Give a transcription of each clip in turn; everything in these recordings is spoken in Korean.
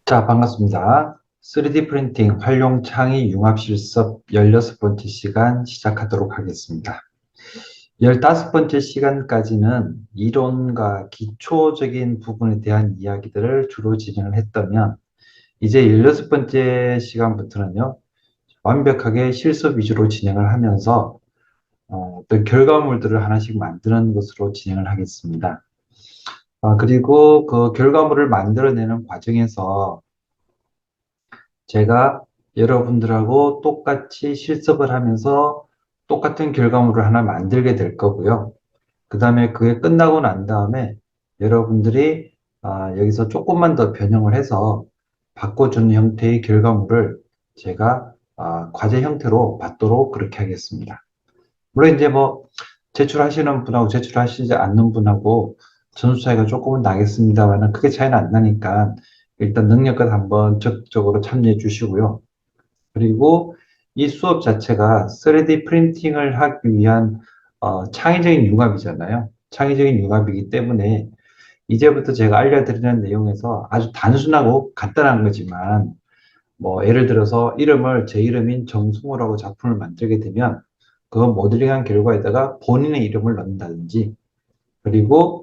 자, 반갑습니다. 3D 프린팅 활용 창의 융합 실습 16번째 시간 시작하도록 하겠습니다. 15번째 시간까지는 이론과 기초적인 부분에 대한 이야기들을 주로 진행을 했다면, 이제 16번째 시간부터는요, 완벽하게 실습 위주로 진행을 하면서 어떤 결과물들을 하나씩 만드는 것으로 진행을 하겠습니다. 그리고 그 결과물을 만들어내는 과정에서 제가 여러분들하고 똑같이 실습을 하면서 똑같은 결과물을 하나 만들게 될 거고요. 그 다음에 그게 끝나고 난 다음에 여러분들이 여기서 조금만 더 변형을 해서 바꿔주는 형태의 결과물을 제가 과제 형태로 받도록 그렇게 하겠습니다. 물론 이제 뭐 제출하시는 분하고 제출하시지 않는 분하고 점수 차이가 조금은 나겠습니다만은 크게 차이는 안 나니까 일단 능력껏 한번 적극적으로 참여해 주시고요. 그리고 이 수업 자체가 3D 프린팅을 하기 위한 창의적인 융합이잖아요. 창의적인 융합이기 때문에 이제부터 제가 알려드리는 내용에서 아주 단순하고 간단한 거지만, 뭐 예를 들어서 제 이름인 정승호라고 작품을 만들게 되면 그 모델링한 결과에다가 본인의 이름을 넣는다든지, 그리고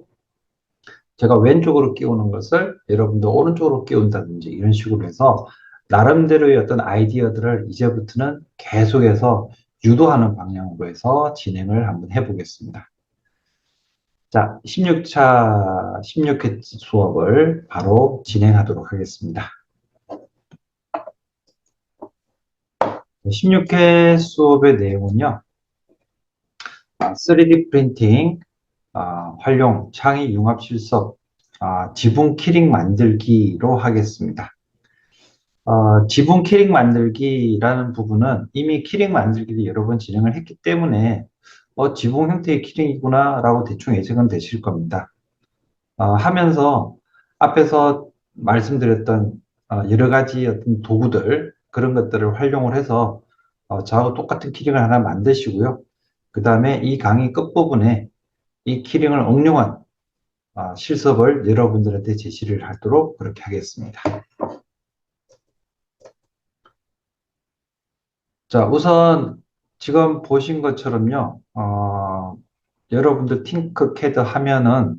제가 왼쪽으로 끼우는 것을 여러분도 오른쪽으로 끼운다든지, 이런 식으로 해서 나름대로의 어떤 아이디어들을 이제부터는 계속해서 유도하는 방향으로 해서 진행을 한번 해보겠습니다. 자, 16회 수업을 바로 진행하도록 하겠습니다. 16회 수업의 내용은요, 3D 프린팅, 활용, 창의 융합 실습, 지붕 키링 만들기로 하겠습니다. 지붕 키링 만들기라는 부분은 이미 키링 만들기를 여러 번 진행을 했기 때문에 지붕 형태의 키링이구나 라고 대충 예상은 되실 겁니다. 하면서 앞에서 말씀드렸던 여러 가지 어떤 도구들, 그런 것들을 활용을 해서 저하고 똑같은 키링을 하나 만드시고요. 그 다음에 이 강의 끝부분에 이 키링을 응용한 실습을 여러분들한테 제시를 하도록 그렇게 하겠습니다. 자, 우선 지금 보신 것처럼요, 여러분들 팅크캐드 하면은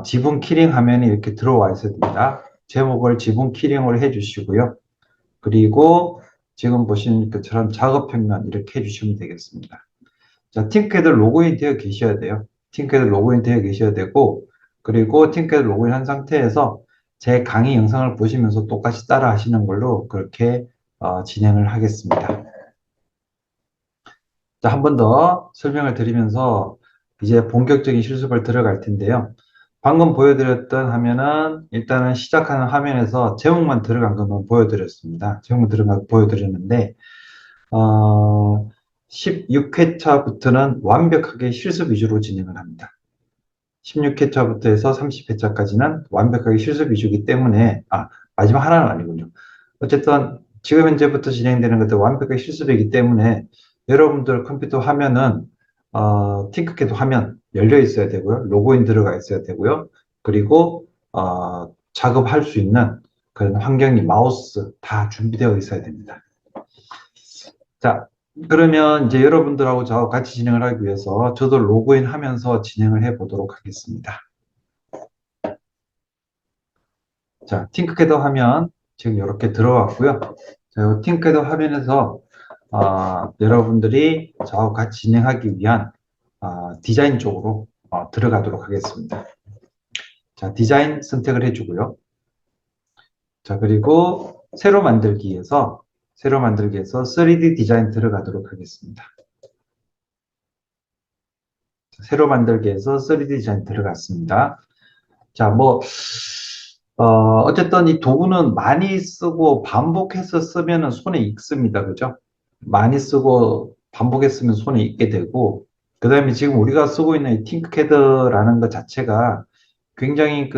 지붕 키링 화면이 이렇게 들어와 있어야 됩니다. 제목을 지붕 키링으로 해주시고요. 그리고 지금 보시는 것처럼 작업평면 이렇게 해주시면 되겠습니다. 자, 팅크캐드 로그인 되어 계셔야 돼요. 팅크캐드 로그인 되어 계셔야 되고, 그리고 팅크캐드 로그인 한 상태에서 제 강의 영상을 보시면서 똑같이 따라 하시는 걸로 그렇게 진행을 하겠습니다. 자, 한 번 더 설명을 드리면서 이제 본격적인 실습을 들어갈 텐데요. 방금 보여드렸던 화면은 일단은 시작하는 화면에서 제목만 들어간 것만 보여드렸습니다. 제목만 들어간 거 보여드렸는데, 16회차부터는 완벽하게 실습 위주로 진행을 합니다. 16회차부터 해서 30회차까지는 완벽하게 실습 위주이기 때문에, 마지막 하나는 아니군요. 어쨌든 지금 현재부터 진행되는 것도 완벽하게 실습이기 때문에 여러분들 컴퓨터 화면은 팅크캐드 화면 열려 있어야 되고요. 로그인 들어가 있어야 되고요. 그리고 작업할 수 있는 그런 환경이 마우스 다 준비되어 있어야 됩니다. 자, 그러면 이제 여러분들하고 저하고 같이 진행을 하기 위해서 저도 로그인 하면서 진행을 해 보도록 하겠습니다. 자, 팅크캐드 화면 지금 이렇게 들어왔고요. 자, 팅크캐드 화면에서 여러분들이 저하고 같이 진행하기 위한 디자인 쪽으로 들어가도록 하겠습니다. 자, 디자인 선택을 해주고요. 자, 그리고 새로 만들기에서 3D 디자인 들어가도록 하겠습니다. 새로 만들기에서 3D 디자인 들어갔습니다. 자, 어쨌든 이 도구는 많이 쓰고 반복해서 쓰면 손에 익습니다. 그죠? 많이 쓰고 반복했으면 손에 익게 되고, 그 다음에 지금 우리가 쓰고 있는 이 팅크캐드라는 것 자체가 굉장히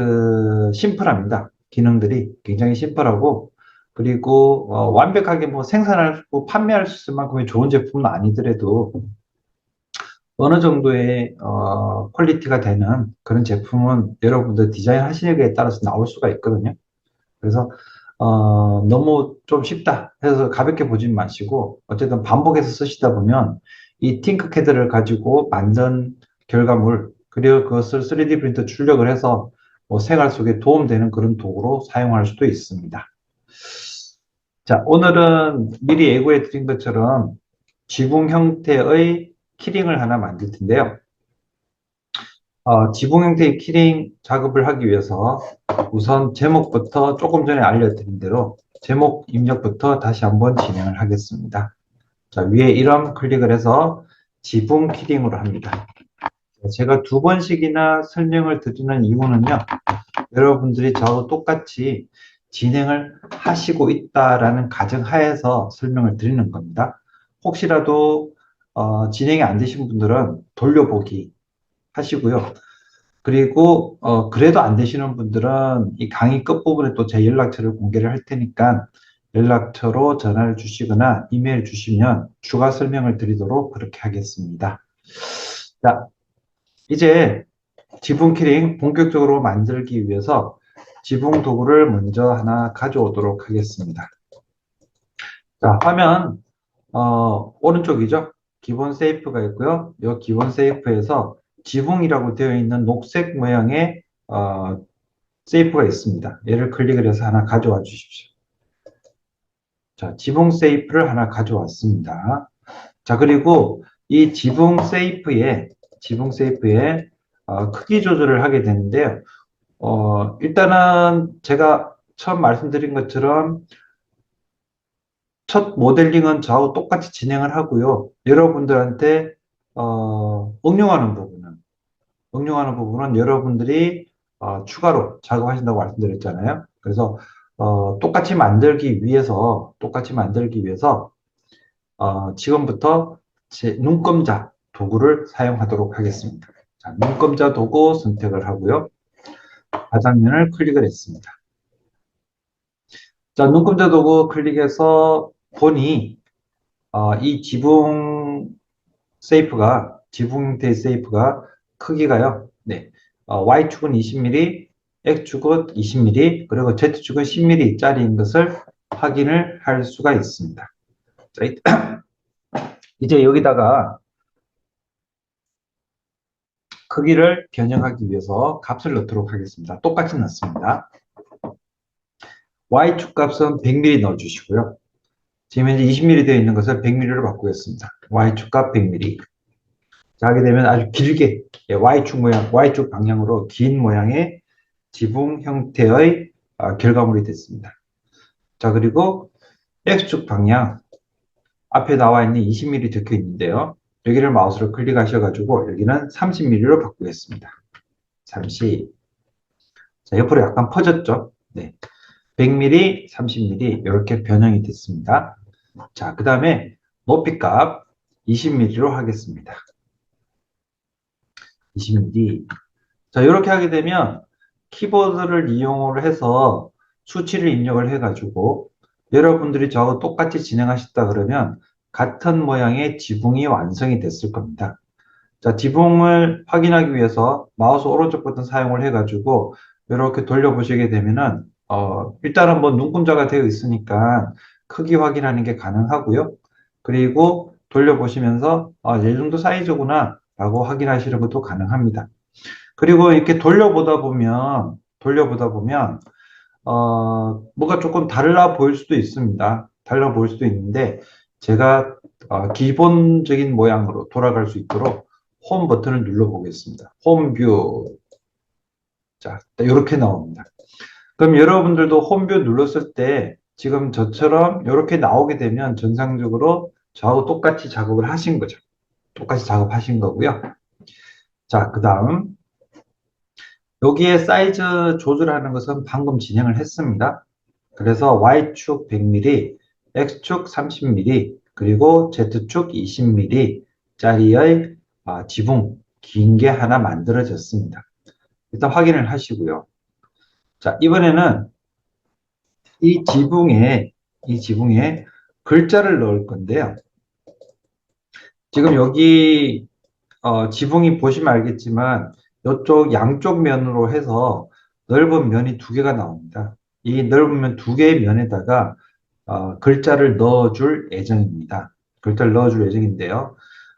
심플합니다. 기능들이 굉장히 심플하고, 그리고 완벽하게 뭐 생산하고 판매할 수 있을 만큼의 좋은 제품은 아니더라도 어느 정도의 퀄리티가 되는 그런 제품은 여러분들 디자인 하시는 게 따라서 나올 수가 있거든요. 그래서 너무 좀 쉽다 해서 가볍게 보진 마시고, 어쨌든 반복해서 쓰시다 보면 이 팅크캐드를 가지고 만든 결과물, 그리고 그것을 3D 프린터 출력을 해서 뭐 생활 속에 도움되는 그런 도구로 사용할 수도 있습니다. 자, 오늘은 미리 예고해 드린 것처럼 지붕 형태의 키링을 하나 만들 텐데요. 지붕 형태의 키링 작업을 하기 위해서 우선 제목부터 조금 전에 알려드린 대로 제목 입력부터 다시 한번 진행을 하겠습니다. 자, 위에 이름 클릭을 해서 지붕 키링으로 합니다. 제가 두 번씩이나 설명을 드리는 이유는요, 여러분들이 저하고 똑같이 진행을 하시고 있다라는 가정하에서 설명을 드리는 겁니다. 혹시라도 진행이 안 되신 분들은 돌려보기 하시고요. 그리고 그래도 안 되시는 분들은 이 강의 끝부분에 또 제 연락처를 공개를 할 테니까 연락처로 전화를 주시거나 이메일 주시면 추가 설명을 드리도록 그렇게 하겠습니다. 자, 이제 지붕 키링 본격적으로 만들기 위해서 지붕 도구를 먼저 하나 가져오도록 하겠습니다. 자, 화면 오른쪽이죠? 기본 세이프가 있고요. 이 기본 세이프에서 지붕이라고 되어 있는 녹색 모양의 세이프가 있습니다. 얘를 클릭을 해서 하나 가져와 주십시오. 자, 지붕 세이프를 하나 가져왔습니다. 자, 그리고 이 지붕 세이프에 크기 조절을 하게 되는데요. 일단은 제가 처음 말씀드린 것처럼 첫 모델링은 저하고 똑같이 진행을 하고요. 여러분들한테 응용하는 부분은 여러분들이 추가로 작업하신다고 말씀드렸잖아요. 그래서 똑같이 만들기 위해서 지금부터 제 눈금자 도구를 사용하도록 하겠습니다. 자, 눈금자 도구 선택을 하고요. 바닥면을 클릭을 했습니다. 자, 눈금자 도구 클릭해서 보니 이 지붕 형태의 세이프가 크기가요. 네, Y축은 20mm, X축은 20mm, 그리고 Z축은 10mm짜리인 것을 확인을 할 수가 있습니다. 자, 이제 여기다가 크기를 변형하기 위해서 값을 넣도록 하겠습니다. 똑같이 넣습니다. Y축 값은 100mm 넣어주시고요. 지금 현재 20mm 되어 있는 것을 100mm로 바꾸겠습니다. Y축 값 100mm. 자, 하게 되면 아주 길게 Y축 방향으로 긴 모양의 지붕 형태의 결과물이 됐습니다. 자, 그리고 X축 방향 앞에 나와 있는 20mm 적혀 있는데요. 여기를 마우스로 클릭하셔가지고 여기는 30mm로 바꾸겠습니다. 30. 자, 옆으로 약간 퍼졌죠? 네. 100mm, 30mm 이렇게 변형이 됐습니다. 자, 그 다음에 높이값 20mm로 하겠습니다. 20mm. 자, 이렇게 하게 되면 키보드를 이용을 해서 수치를 입력을 해가지고 여러분들이 저하고 똑같이 진행하셨다 그러면 같은 모양의 지붕이 완성이 됐을 겁니다. 자, 지붕을 확인하기 위해서 마우스 오른쪽 버튼 사용을 해가지고 이렇게 돌려보시게 되면은 일단은 뭐 눈금자가 되어 있으니까 크기 확인하는 게 가능하고요. 그리고 돌려보시면서 이 정도 사이즈구나 라고 확인하시는 것도 가능합니다. 그리고 이렇게 돌려보다 보면 뭐가 조금 달라 보일 수도 있습니다. 달라 보일 수도 있는데 제가 기본적인 모양으로 돌아갈 수 있도록 홈 버튼을 눌러 보겠습니다. 홈뷰. 자, 이렇게 나옵니다. 그럼 여러분들도 홈뷰 눌렀을 때 지금 저처럼 이렇게 나오게 되면 정상적으로 저하고 똑같이 작업을 하신 거죠. 똑같이 작업하신 거고요. 자, 그 다음 여기에 사이즈 조절하는 것은 방금 진행을 했습니다. 그래서 Y축 100mm, X축 30mm, 그리고 Z축 20mm짜리의 지붕 긴 게 하나 만들어졌습니다. 일단 확인을 하시고요. 자, 이번에는 이 지붕에 글자를 넣을 건데요. 지금 여기 지붕이 보시면 알겠지만 이쪽 양쪽 면으로 해서 넓은 면이 두 개가 나옵니다. 이 넓은 면 두 개의 면에다가 글자를 넣어줄 예정입니다. 글자를 넣어줄 예정인데요.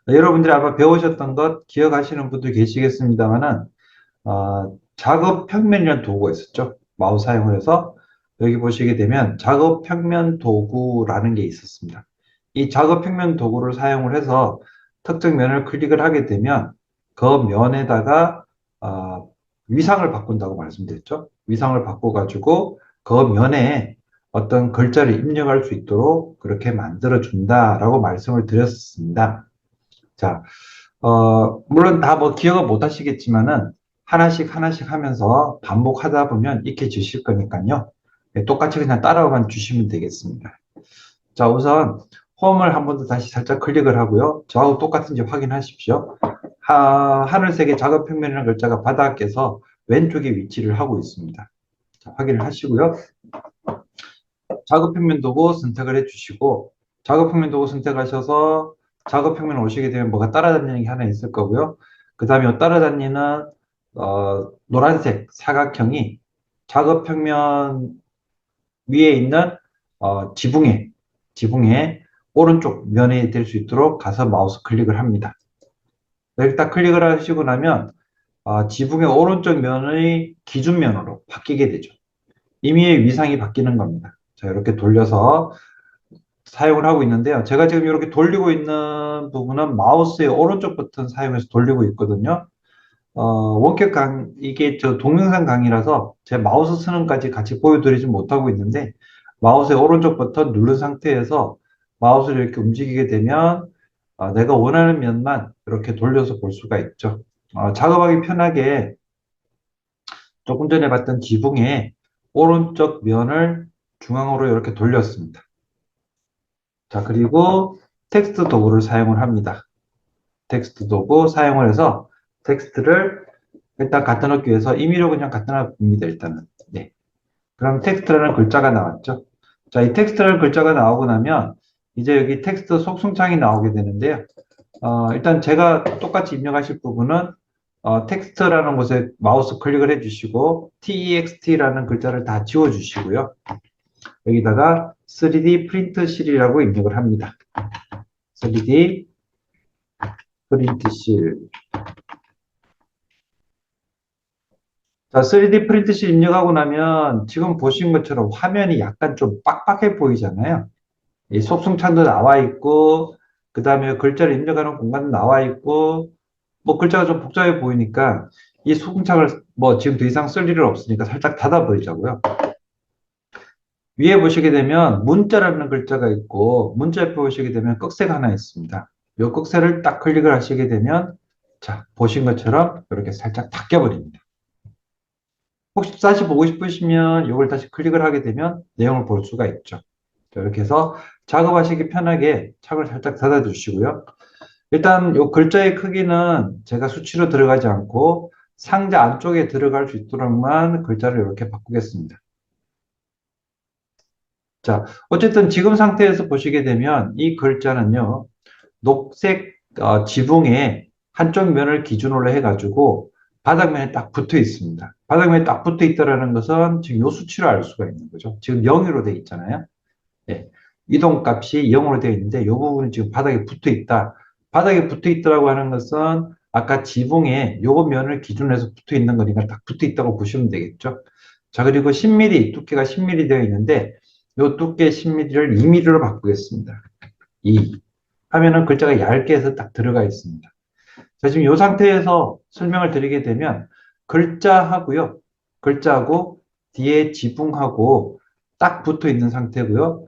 여러분들이 아마 배우셨던 것 기억하시는 분도 계시겠습니다만은 작업 평면이라는 도구가 있었죠. 마우스 사용을 해서 여기 보시게 되면 작업 평면 도구라는 게 있었습니다. 이 작업 평면 도구를 사용을 해서 특정 면을 클릭을 하게 되면 그 면에다가 위상을 바꾼다고 말씀드렸죠. 위상을 바꿔가지고 그 면에 어떤 글자를 입력할 수 있도록 그렇게 만들어 준다라고 말씀을 드렸습니다. 자, 물론 다 뭐 기억은 못 하시겠지만은 하나씩 하나씩 하면서 반복하다 보면 익혀지실 거니까요. 네, 똑같이 그냥 따라만 주시면 되겠습니다. 자, 우선 홈을 한 번 더 다시 살짝 클릭을 하고요. 저하고 똑같은지 확인하십시오. 하늘색의 작은 평면이라는 글자가 바닥에서 왼쪽에 위치를 하고 있습니다. 자, 확인을 하시고요. 작업 평면 도구 선택을 해주시고 작업 평면 도구 선택하셔서 작업 평면 오시게 되면 뭐가 따라다니는 게 하나 있을 거고요. 그 다음에 따라다니는 노란색 사각형이 작업 평면 위에 있는 지붕의 오른쪽 면에 될 수 있도록 가서 마우스 클릭을 합니다. 여기 딱 클릭을 하시고 나면 지붕의 오른쪽 면의 기준면으로 바뀌게 되죠. 임의의 위상이 바뀌는 겁니다. 자, 이렇게 돌려서 사용을 하고 있는데요. 제가 지금 이렇게 돌리고 있는 부분은 마우스의 오른쪽 버튼 사용해서 돌리고 있거든요. 이게 저 동영상 강의라서 제 마우스 쓰는까지 같이 보여드리지 못하고 있는데, 마우스의 오른쪽 버튼 누른 상태에서 마우스를 이렇게 움직이게 되면, 내가 원하는 면만 이렇게 돌려서 볼 수가 있죠. 작업하기 편하게 조금 전에 봤던 지붕의 오른쪽 면을 중앙으로 이렇게 돌렸습니다. 자, 그리고 텍스트 도구를 사용을 합니다. 텍스트 도구 사용을 해서 텍스트를 일단 갖다 놓기 위해서 임의로 그냥 갖다 놔봅니다, 일단은. 네. 그럼 텍스트라는 글자가 나왔죠. 자, 이 텍스트라는 글자가 나오고 나면 이제 여기 텍스트 속성창이 나오게 되는데요. 일단 제가 똑같이 입력하실 부분은 텍스트라는 곳에 마우스 클릭을 해주시고 text라는 글자를 다 지워주시고요. 여기다가 3D 프린트실이라고 입력을 합니다. 3D 프린트실. 자, 3D 프린트실 입력하고 나면 지금 보신 것처럼 화면이 약간 좀 빡빡해 보이잖아요. 이 속성창도 나와 있고, 그 다음에 글자를 입력하는 공간도 나와 있고, 뭐 글자가 좀 복잡해 보이니까 이 속성창을 뭐 지금 더 이상 쓸 일은 없으니까 살짝 닫아버리자고요. 위에 보시게 되면 문자라는 글자가 있고, 문자 옆에 보시게 되면 꺽쇠가 하나 있습니다. 이 꺽쇠를 딱 클릭을 하시게 되면, 자, 보신 것처럼 이렇게 살짝 닫혀버립니다. 혹시 다시 보고 싶으시면 이걸 다시 클릭을 하게 되면 내용을 볼 수가 있죠. 이렇게 해서 작업하시기 편하게 창을 살짝 닫아 주시고요. 일단 이 글자의 크기는 제가 수치로 들어가지 않고 상자 안쪽에 들어갈 수 있도록만 글자를 이렇게 바꾸겠습니다. 자, 어쨌든 지금 상태에서 보시게 되면 이 글자는요, 녹색 지붕의 한쪽 면을 기준으로 해가지고 바닥면에 딱 붙어 있습니다. 바닥면에 딱 붙어 있다는 것은 지금 요 수치로 알 수가 있는 거죠. 지금 0으로 되어 있잖아요. 예. 이동값이 0으로 되어 있는데 이 부분은 지금 바닥에 붙어 있다. 바닥에 붙어 있다고 하는 것은 아까 지붕에 요 면을 기준으로 해서 붙어 있는 거니까 딱 붙어 있다고 보시면 되겠죠. 자, 그리고 10mm, 두께가 10mm 되어 있는데 요 두께 10mm를 2mm로 바꾸겠습니다. 2. 하면은 글자가 얇게 해서 딱 들어가 있습니다. 자, 지금 이 상태에서 설명을 드리게 되면 글자하고요. 글자하고 뒤에 지붕하고 딱 붙어 있는 상태고요.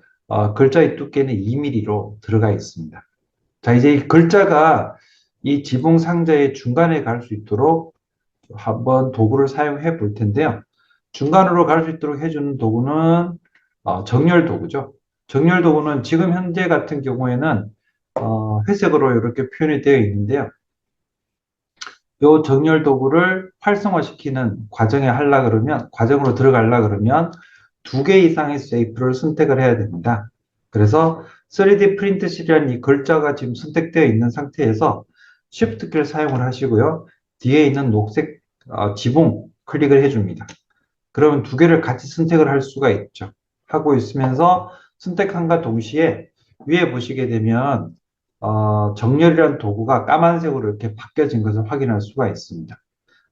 글자의 두께는 2mm로 들어가 있습니다. 자, 이제 이 글자가 이 지붕 상자의 중간에 갈 수 있도록 한번 도구를 사용해 볼 텐데요. 중간으로 갈 수 있도록 해주는 도구는 정렬 도구죠. 정렬 도구는 지금 현재 같은 경우에는 회색으로 이렇게 표현이 되어 있는데요. 이 정렬 도구를 활성화시키는 과정으로 들어가려 그러면 두 개 이상의 쉐이프를 선택을 해야 됩니다. 그래서 3D 프린트실이라는 이 글자가 지금 선택되어 있는 상태에서 Shift 키를 사용을 하시고요. 뒤에 있는 녹색 지붕 클릭을 해줍니다. 그러면 두 개를 같이 선택을 할 수가 있죠. 하고 있으면서 선택함과 동시에 위에 보시게 되면 정렬이라는 도구가 까만색으로 이렇게 바뀌어진 것을 확인할 수가 있습니다.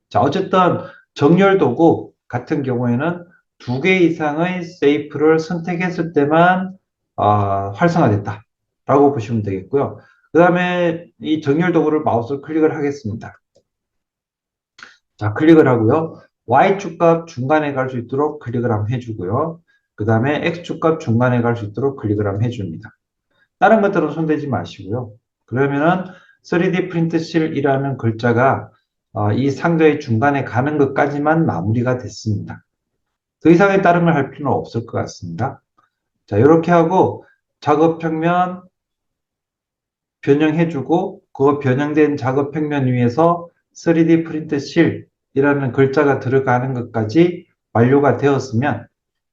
자, 어쨌든 정렬 도구 같은 경우에는 두 개 이상의 세이프를 선택했을 때만 활성화됐다라고 보시면 되겠고요. 그 다음에 이 정렬 도구를 마우스 클릭을 하겠습니다. 자, 클릭을 하고요. Y축 값 중간에 갈 수 있도록 클릭을 한번 해주고요. 그 다음에 X축 값 중간에 갈 수 있도록 클릭을 한번 해줍니다. 다른 것들은 손대지 마시고요. 그러면은 3D 프린트실이라는 글자가 이 상자의 중간에 가는 것까지만 마무리가 됐습니다. 더 이상의 다른 걸 할 필요는 없을 것 같습니다. 자, 이렇게 하고 작업 평면 변형해주고 그 변형된 작업 평면 위에서 3D 프린트실이라는 글자가 들어가는 것까지 완료가 되었으면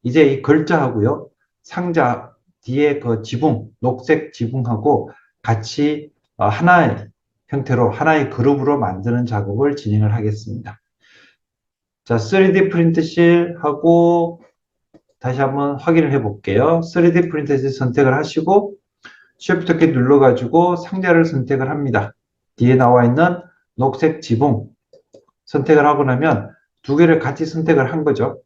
이제 이 글자하고요. 상자 뒤에 그 지붕, 녹색 지붕하고 같이 하나의 형태로 하나의 그룹으로 만드는 작업을 진행을 하겠습니다. 자, 3D 프린트실하고 다시 한번 확인을 해 볼게요. 3D 프린트실 선택을 하시고 Shift 키 눌러가지고 상자를 선택을 합니다. 뒤에 나와 있는 녹색 지붕 선택을 하고 나면 두 개를 같이 선택을 한 거죠.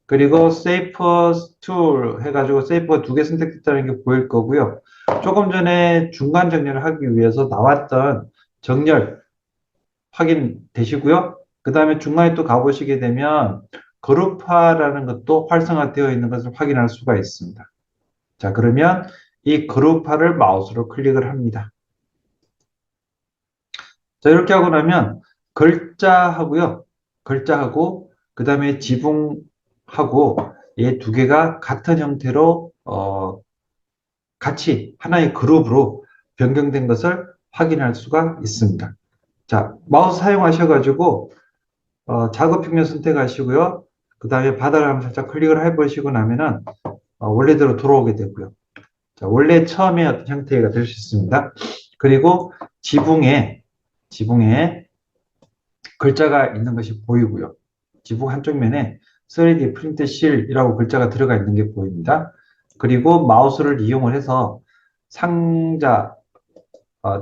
그리고 Save as Tool 해가지고 세이프가 두 개 선택됐다는 게 보일 거고요. 조금 전에 중간 정렬을 하기 위해서 나왔던 정렬 확인되시고요. 그 다음에 중간에 또 가보시게 되면 그룹화라는 것도 활성화되어 있는 것을 확인할 수가 있습니다. 자, 그러면 이 그룹화를 마우스로 클릭을 합니다. 자, 이렇게 하고 나면 글자하고요. 글자하고 그 다음에 지붕하고 이 두 개가 같은 형태로 같이 하나의 그룹으로 변경된 것을 확인할 수가 있습니다. 자, 마우스 사용하셔가지고 작업 평면 선택하시고요. 그 다음에 바닥을 한번 살짝 클릭을 해보시고 나면은 원래대로 돌아오게 되고요. 자, 원래 처음에 어떤 형태가 될 수 있습니다. 그리고 지붕에 글자가 있는 것이 보이고요. 지붕 한쪽 면에 3D 프린트실이라고 글자가 들어가 있는 게 보입니다. 그리고 마우스를 이용을 해서 상자,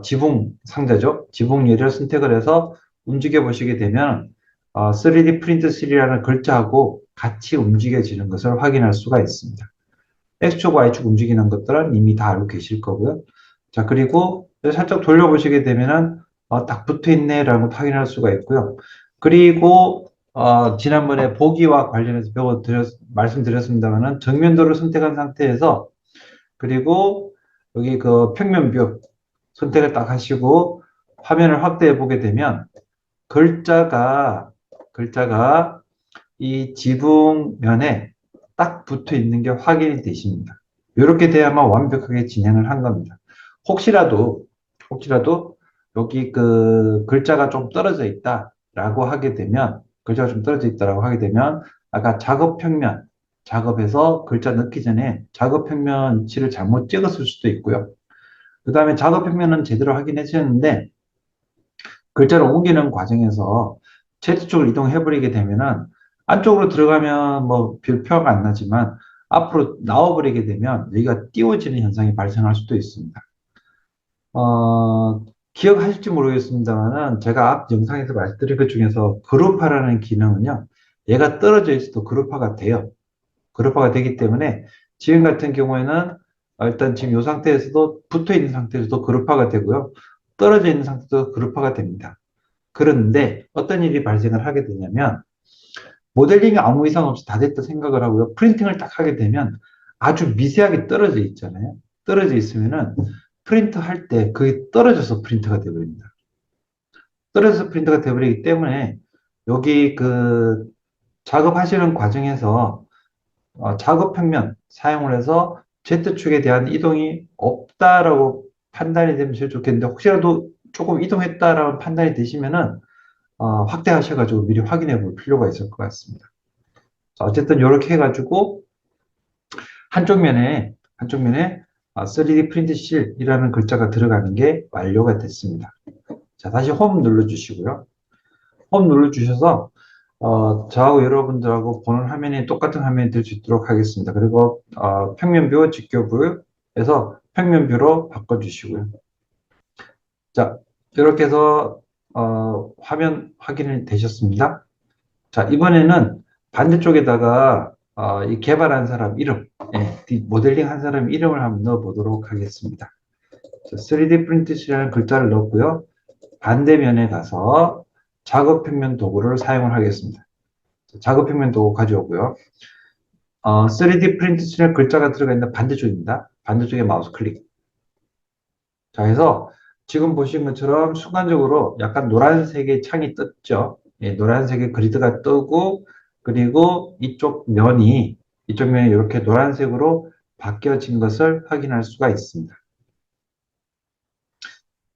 지붕 상자죠. 지붕 예를 선택을 해서 움직여 보시게 되면 3D 프린트실이라는 글자하고 같이 움직여지는 것을 확인할 수가 있습니다. X축, Y축 움직이는 것들은 이미 다 알고 계실 거고요. 자, 그리고 살짝 돌려보시게 되면은 딱 붙어 있네라는 걸 확인할 수가 있고요. 그리고 지난번에 보기와 관련해서 말씀드렸습니다만은 정면도를 선택한 상태에서 그리고 여기 그 평면뷰 선택을 딱 하시고 화면을 확대해 보게 되면 글자가 이 지붕면에 딱 붙어 있는 게 확인이 되십니다. 이렇게 돼야만 완벽하게 진행을 한 겁니다. 혹시라도 여기 그 글자가 좀 떨어져 있다라고 하게 되면 글자가 좀 떨어져 있다라고 하게 되면 아까 작업 평면 작업해서 글자 넣기 전에 작업 평면 위치를 잘못 찍었을 수도 있고요. 그 다음에 작업 평면은 제대로 확인하셨는데 글자를 옮기는 과정에서 Z축을 이동해 버리게 되면은 안쪽으로 들어가면 뭐 별 표가 안 나지만 앞으로 나와 버리게 되면 여기가 띄워지는 현상이 발생할 수도 있습니다. 기억하실지 모르겠습니다만은 제가 앞 영상에서 말씀드린 것 중에서 그룹화라는 기능은요. 얘가 떨어져 있어도 그룹화가 돼요. 그룹화가 되기 때문에 지금 같은 경우에는 일단 지금 이 상태에서도 붙어 있는 상태에서도 그룹화가 되고요. 떨어져 있는 상태도 그룹화가 됩니다. 그런데 어떤 일이 발생을 하게 되냐면 모델링이 아무 이상 없이 다 됐다 생각을 하고요. 프린팅을 딱 하게 되면 아주 미세하게 떨어져 있잖아요. 떨어져 있으면은 프린트 할 때 그게 떨어져서 프린트가 되어버립니다. 떨어져서 프린트가 되어버리기 때문에 여기 그 작업하시는 과정에서 작업 평면 사용을 해서 Z축에 대한 이동이 없다라고 판단이 되면 제일 좋겠는데 혹시라도 조금 이동했다라고 판단이 되시면은 확대하셔가지고 미리 확인해 볼 필요가 있을 것 같습니다. 자, 어쨌든 이렇게 해가지고 한쪽 면에 3D 프린트실이라는 글자가 들어가는 게 완료가 됐습니다. 자, 다시 홈 눌러주시고요. 홈 눌러주셔서 저하고 여러분들하고 보는 화면이 똑같은 화면이 될 수 있도록 하겠습니다. 그리고 평면뷰, 직교뷰에서 평면뷰로 바꿔주시고요. 자, 이렇게 해서 화면 확인이 되셨습니다. 자, 이번에는 반대쪽에다가 이 개발한 사람 이름, 모델링 한 사람 이름을 한번 넣어 보도록 하겠습니다. 자, 3D 프린트시라는 글자를 넣었고요. 반대면에 가서 작업 평면 도구를 사용을 하겠습니다. 자, 작업 평면 도구 가져오고요. 3D 프린트시라는 글자가 들어가 있는 반대쪽입니다. 반대쪽에 마우스 클릭. 자, 해서 지금 보신 것처럼 순간적으로 약간 노란색의 창이 떴죠. 예, 노란색의 그리드가 뜨고, 그리고 이쪽 면이 이렇게 노란색으로 바뀌어진 것을 확인할 수가 있습니다.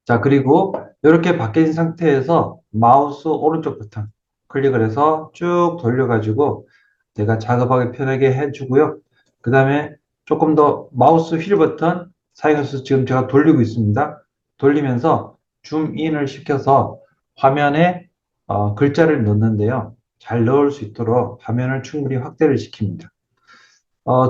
자, 그리고 이렇게 바뀐 상태에서 마우스 오른쪽 버튼 클릭을 해서 쭉 돌려가지고 내가 작업하기 편하게 해주고요. 그 다음에 조금 더 마우스 휠 버튼 사용해서 지금 제가 돌리고 있습니다. 돌리면서 줌인을 시켜서 화면에 글자를 넣는데요. 잘 넣을 수 있도록 화면을 충분히 확대를 시킵니다.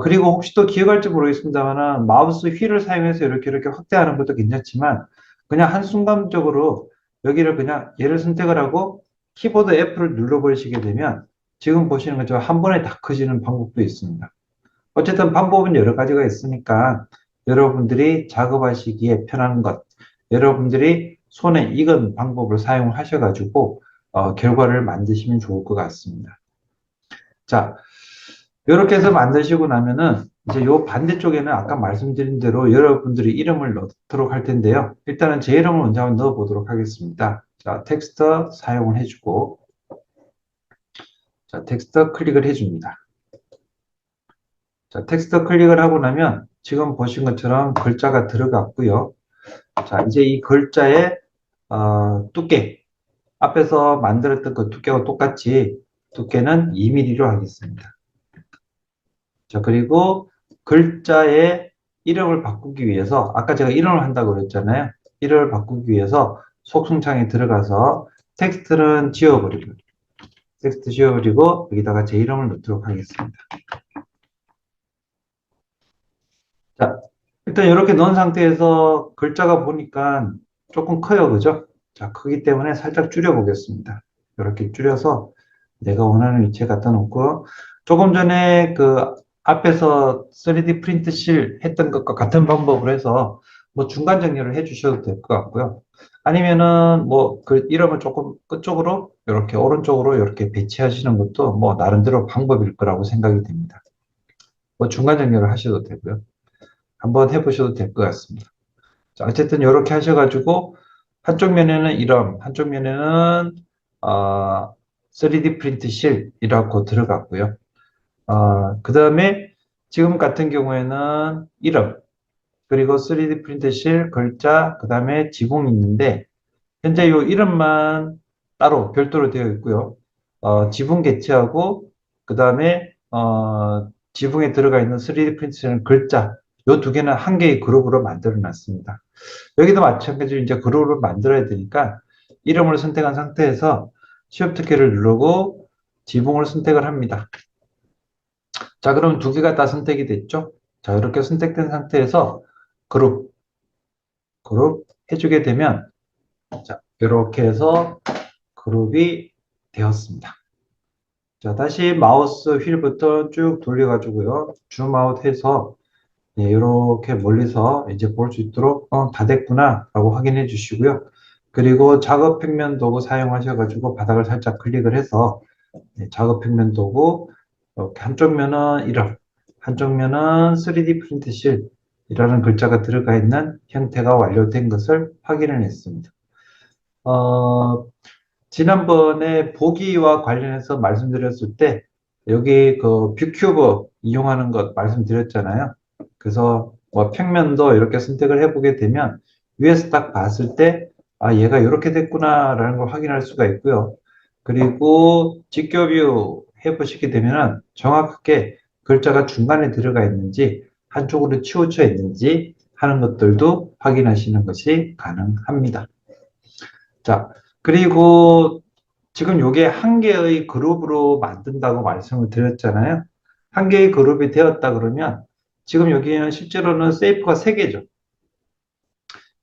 그리고 혹시 또 기억할지 모르겠습니다만 마우스 휠을 사용해서 이렇게 확대하는 것도 괜찮지만 그냥 한순간적으로 여기를 그냥 얘를 선택을 하고 키보드 F를 눌러버리시게 되면 지금 보시는 것처럼 한 번에 다 커지는 방법도 있습니다. 어쨌든 방법은 여러 가지가 있으니까 여러분들이 작업하시기에 편한 것, 여러분들이 손에 익은 방법을 사용하셔가지고 결과를 만드시면 좋을 것 같습니다. 자, 이렇게 해서 만드시고 나면은 이제 요 반대쪽에는 아까 말씀드린 대로 여러분들이 이름을 넣도록 할 텐데요. 일단은 제 이름을 먼저 한번 넣어 보도록 하겠습니다. 자, 텍스트 사용을 해주고, 자, 텍스트 클릭을 해줍니다. 자, 텍스트 클릭을 하고 나면 지금 보신 것처럼 글자가 들어갔고요. 자, 이제 이 글자의 두께, 앞에서 만들었던 그 두께와 똑같이 두께는 2mm로 하겠습니다. 자, 그리고 글자의 이름을 바꾸기 위해서, 아까 제가 이름을 한다고 그랬잖아요. 이름을 바꾸기 위해서 속성창에 들어가서 텍스트는 지워버리고, 텍스트 지워버리고, 여기다가 제 이름을 넣도록 하겠습니다. 자, 일단 이렇게 넣은 상태에서 글자가 보니까 조금 커요. 그죠? 자, 크기 때문에 살짝 줄여보겠습니다. 이렇게 줄여서 내가 원하는 위치에 갖다 놓고, 조금 전에 그 앞에서 3D 프린트실 했던 것과 같은 방법으로 해서 뭐 중간 정렬을 해 주셔도 될 것 같고요. 아니면은 뭐 그 이름을 조금 끝쪽으로 이렇게 오른쪽으로 이렇게 배치하시는 것도 뭐 나름대로 방법일 거라고 생각이 됩니다. 뭐 중간 정렬을 하셔도 되고요. 한번 해보셔도 될 것 같습니다. 자, 어쨌든 이렇게 하셔가지고 한쪽 면에는 이름, 한쪽 면에는 3D 프린트실이라고 들어갔고요. 그 다음에 지금 같은 경우에는 이름, 그리고 3D 프린트실 글자, 그 다음에 지붕이 있는데 현재 이 이름만 따로 별도로 되어 있고요. 지붕 개체하고 그 다음에 지붕에 들어가 있는 3D 프린트실은 글자, 이 두 개는 한 개의 그룹으로 만들어 놨습니다. 여기도 마찬가지로 이제 그룹을 만들어야 되니까 이름을 선택한 상태에서 Shift 키를 누르고 지붕을 선택을 합니다. 자, 그럼 두 개가 다 선택이 됐죠? 자, 이렇게 선택된 상태에서 그룹 해주게 되면 자, 이렇게 해서 그룹이 되었습니다. 자, 다시 마우스 휠 버튼 쭉 돌려가지고요. 줌아웃 해서 이렇게 멀리서 이제 볼 수 있도록 다 됐구나 라고 확인해 주시고요. 그리고 작업 평면 도구 사용하셔가지고 바닥을 살짝 클릭을 해서 작업 평면 도구 이렇게 한쪽 면은 이름, 한쪽 면은 3D 프린트실이라는 글자가 들어가 있는 형태가 완료된 것을 확인을 했습니다. 지난번에 보기와 관련해서 말씀드렸을 때 여기 그 뷰큐브 이용하는 것 말씀드렸잖아요. 그래서 뭐 평면도 이렇게 선택을 해보게 되면 위에서 딱 봤을 때 얘가 이렇게 됐구나라는 걸 확인할 수가 있고요. 그리고 직교뷰 해보시게 되면 정확하게 글자가 중간에 들어가 있는지 한쪽으로 치우쳐 있는지 하는 것들도 확인하시는 것이 가능합니다. 자, 그리고 지금 요게 한 개의 그룹으로 만든다고 말씀을 드렸잖아요. 한 개의 그룹이 되었다 그러면 지금 여기는 실제로는 세이프가 세 개죠.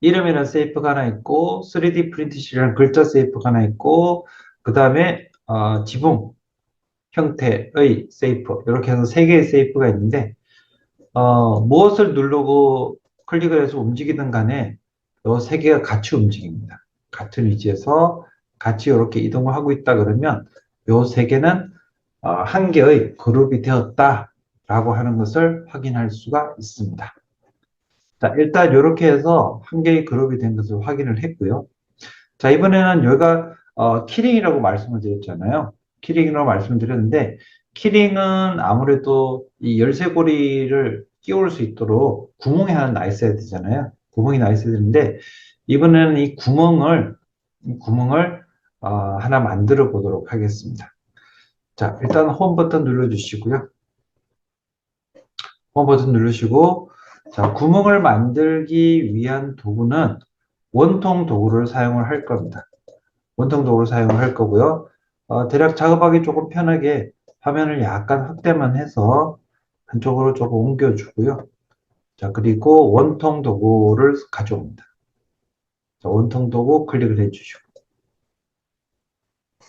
이름이라는 세이프가 하나 있고 3D 프린트실이라는 글자 세이프가 하나 있고 그 다음에 지붕 형태의 세이프 이렇게 해서 세 개의 세이프가 있는데 무엇을 누르고 클릭을 해서 움직이든 간에 이 세 개가 같이 움직입니다. 같은 위치에서 같이 이렇게 이동을 하고 있다 그러면 이 세 개는 한 개의 그룹이 되었다라고 하는 것을 확인할 수가 있습니다. 자, 일단 이렇게 해서 한 개의 그룹이 된 것을 확인을 했고요. 자, 이번에는 여기가 키링이라고 말씀을 드렸잖아요. 키링이라고 말씀드렸는데 키링은 아무래도 이 열쇠고리를 끼울 수 있도록 구멍이 하나 나 있어야 되잖아요. 구멍이 나 있어야 되는데 이번에는 이 구멍을 하나 만들어 보도록 하겠습니다. 자, 일단 홈 버튼 눌러주시고요. 홈 버튼 누르시고 자, 구멍을 만들기 위한 도구는 원통 도구를 사용을 할 겁니다. 원통 도구를 사용을 할 거고요. 대략 작업하기 조금 편하게 화면을 약간 확대만 해서 한쪽으로 조금 옮겨주고요. 자, 그리고 원통 도구를 가져옵니다. 자, 원통 도구 클릭을 해주시고.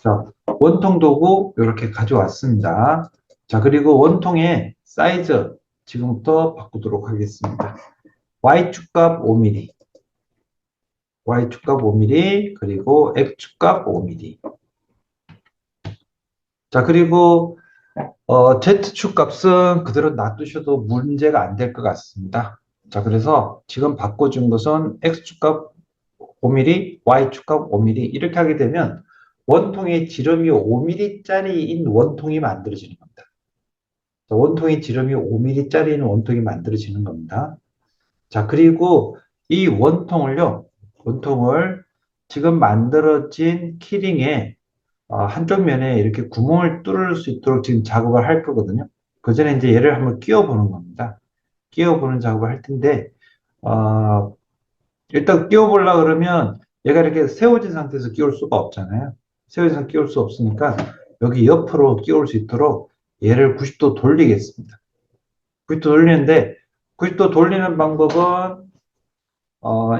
자, 원통 도구 이렇게 가져왔습니다. 자, 그리고 원통의 사이즈 지금부터 바꾸도록 하겠습니다. Y축값 5mm, Y축값 5mm, 그리고 X축값 5mm. 자, 그리고 Z축 값은 그대로 놔두셔도 문제가 안 될 것 같습니다. 자, 그래서 지금 바꿔준 것은 X축 값 5mm, Y축 값 5mm 이렇게 하게 되면 원통의 지름이 5mm짜리인 원통이 만들어지는 겁니다. 자, 원통의 지름이 5mm짜리인 원통이 만들어지는 겁니다. 자, 그리고 이 원통을 지금 만들어진 키링에 한쪽 면에 이렇게 구멍을 뚫을 수 있도록 지금 작업을 할 거거든요. 그 전에 이제 얘를 한번 끼워 보는 겁니다. 끼워 보는 작업을 할 텐데, 어, 일단 끼워 보려고 그러면 얘가 이렇게 세워진 상태에서 끼울 수가 없잖아요. 세워진 상태에서 끼울 수 없으니까 여기 옆으로 끼울 수 있도록 얘를 90도 돌리겠습니다. 90도 돌리는데, 90도 돌리는 방법은,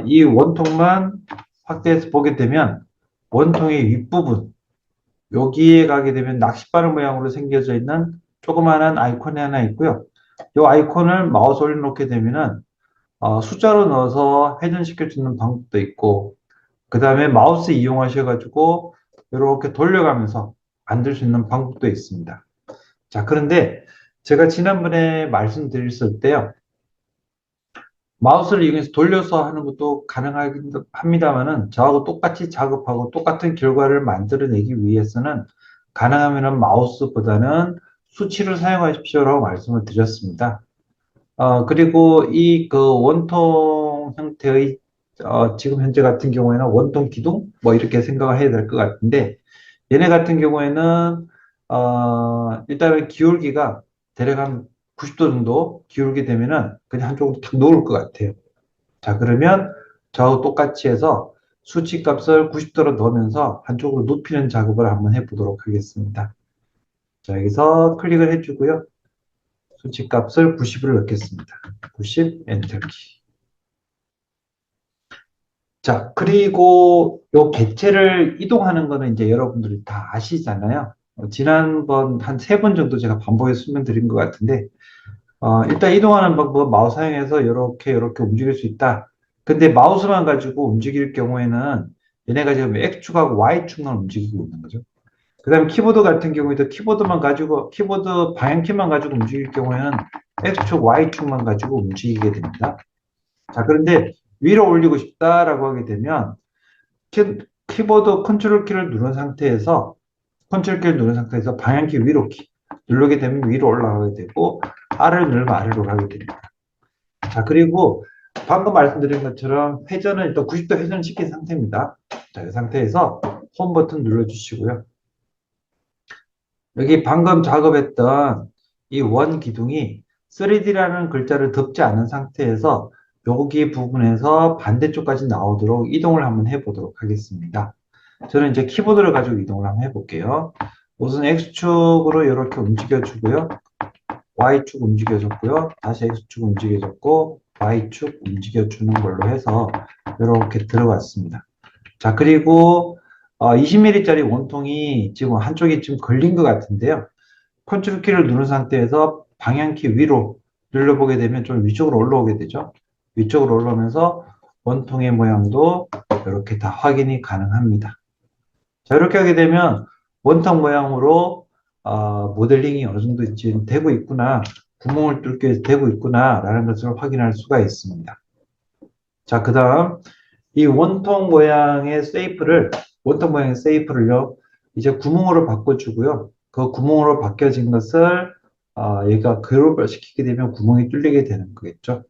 이 원통만 확대해서 보게 되면 원통의 윗부분, 여기에 가게 되면 낚싯바늘 모양으로 생겨져 있는 조그마한 아이콘이 하나 있고요. 이 아이콘을 마우스 올려놓게 되면은 숫자로 넣어서 회전시켜주는 방법도 있고, 그 다음에 마우스 이용하셔가지고 이렇게 돌려가면서 만들 수 있는 방법도 있습니다. 자, 그런데 제가 지난번에 말씀드렸을 때요. 마우스를 이용해서 돌려서 하는 것도 가능합니다만은 저하고 똑같이 작업하고 똑같은 결과를 만들어내기 위해서는 가능하면 마우스보다는 수치를 사용하십시오라고 말씀을 드렸습니다. 그리고 이 그 원통 형태의 지금 현재 같은 경우에는 원통 기둥 뭐 이렇게 생각을 해야 될 것 같은데 얘네 같은 경우에는 일단은 기울기가 대략 한 90도 정도 기울게 되면은 그냥 한쪽으로 탁 놓을 것 같아요. 자, 그러면 저하고 똑같이 해서 수치 값을 90도로 넣으면서 한쪽으로 눕히는 작업을 한번 해보도록 하겠습니다. 자, 여기서 클릭을 해주고요. 수치 값을 90으로 넣겠습니다. 90, 엔터키. 자, 그리고 요 개체를 이동하는 거는 이제 여러분들이 다 아시잖아요. 지난번 한 세 번 정도 제가 반복해서 설명드린 것 같은데, 일단 이동하는 방법 마우스 사용해서 이렇게 움직일 수 있다. 근데 마우스만 가지고 움직일 경우에는 얘네가 지금 X축하고 Y축만 움직이고 있는 거죠. 그 다음에 키보드 같은 경우에도 키보드 방향키만 가지고 움직일 경우에는 X축, Y축만 가지고 움직이게 됩니다. 자, 그런데 위로 올리고 싶다라고 하게 되면 키보드 컨트롤 키를 누른 상태에서 방향키 위로 누르게 되면 위로 올라가게 되고 R을 누르면 아래로 가게 됩니다. 자, 그리고 방금 말씀드린 것처럼 회전을 일단 90도 회전시킨 상태입니다. 자, 이 상태에서 홈 버튼 눌러주시고요. 여기 방금 작업했던 이 원 기둥이 3D라는 글자를 덮지 않은 상태에서 여기 부분에서 반대쪽까지 나오도록 이동을 한번 해보도록 하겠습니다. 저는 이제 키보드를 가지고 이동을 한번 해볼게요. 우선 X축으로 이렇게 움직여주고요. Y축 움직여줬고요. 다시 X축 움직여줬고 Y축 움직여주는 걸로 해서 이렇게 들어갔습니다. 자, 그리고 20mm짜리 원통이 지금 한쪽이 좀 걸린 것 같은데요. 컨트롤 키를 누른 상태에서 방향키 위로 눌러보게 되면 좀 위쪽으로 올라오게 되죠. 위쪽으로 올라오면서 원통의 모양도 이렇게 다 확인이 가능합니다. 자, 이렇게 하게 되면 원통 모양으로 모델링이 어느 정도 지금 되고 있구나, 구멍을 뚫게 되고 있구나 라는 것을 확인할 수가 있습니다. 자, 그 다음 이 원통 모양의 세이프를요, 이제 구멍으로 바꿔주고요. 그 구멍으로 바뀌어진 것을 얘가 그룹을 시키게 되면 구멍이 뚫리게 되는 거겠죠.